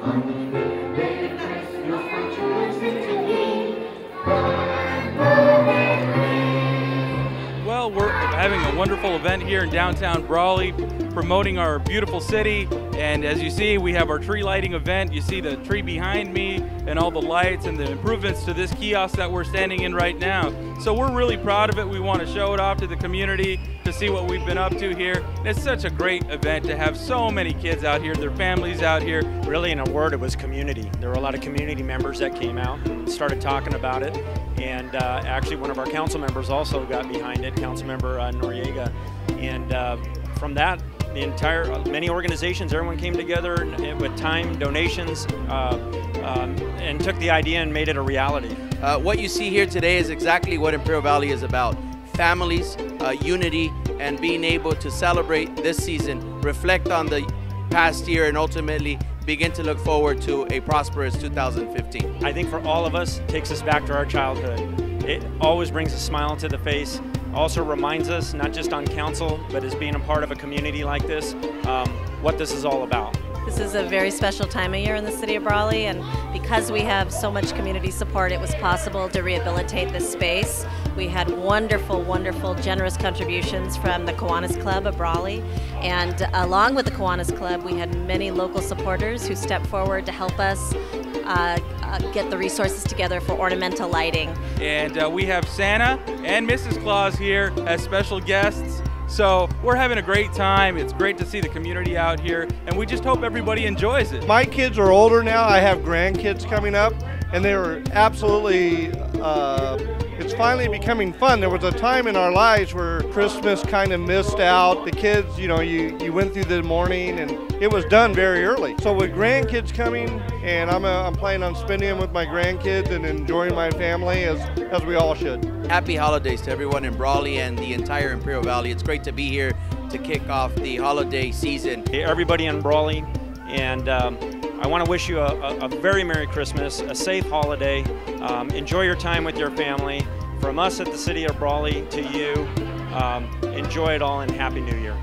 Well, we're having a wonderful event here in downtown Brawley, promoting our beautiful city. And as you see, we have our tree lighting event. You see the tree behind me and all the lights and the improvements to this kiosk that we're standing in right now. So we're really proud of it. We want to show it off to the community to see what we've been up to here. And it's such a great event to have so many kids out here, their families out here. Really, in a word, it was community. There were a lot of community members that came out, started talking about it, and actually one of our council members also got behind it, Councilmember Noriega. And from that, many organizations, everyone came together with time, donations, and took the idea and made it a reality. What you see here today is exactly what Imperial Valley is about. Families, unity, and being able to celebrate this season, reflect on the past year, and ultimately begin to look forward to a prosperous 2015. I think for all of us, it takes us back to our childhood. It always brings a smile to the face. Also reminds us, not just on council, but as being a part of a community like this, what this is all about. This is a very special time of year in the city of Brawley, and because we have so much community support, it was possible to rehabilitate this space. We had wonderful, wonderful, generous contributions from the Kiwanis Club of Brawley, and along with the Kiwanis Club, we had many local supporters who stepped forward to help us get the resources together for ornamental lighting. And we have Santa and Mrs. Claus here as special guests. So we're having a great time. It's great to see the community out here, and we just hope everybody enjoys it. My kids are older now. I have grandkids coming up, and they were absolutely, it's finally becoming fun. There was a time in our lives where Christmas kind of missed out. The kids, you know, you went through the morning and it was done very early. So with grandkids coming, and I'm planning on spending them with my grandkids and enjoying my family as we all should. Happy holidays to everyone in Brawley and the entire Imperial Valley. It's great to be here to kick off the holiday season. Hey, everybody in Brawley, and I want to wish you a very Merry Christmas, a safe holiday. Enjoy your time with your family. From us at the City of Brawley to you, enjoy it all and Happy New Year.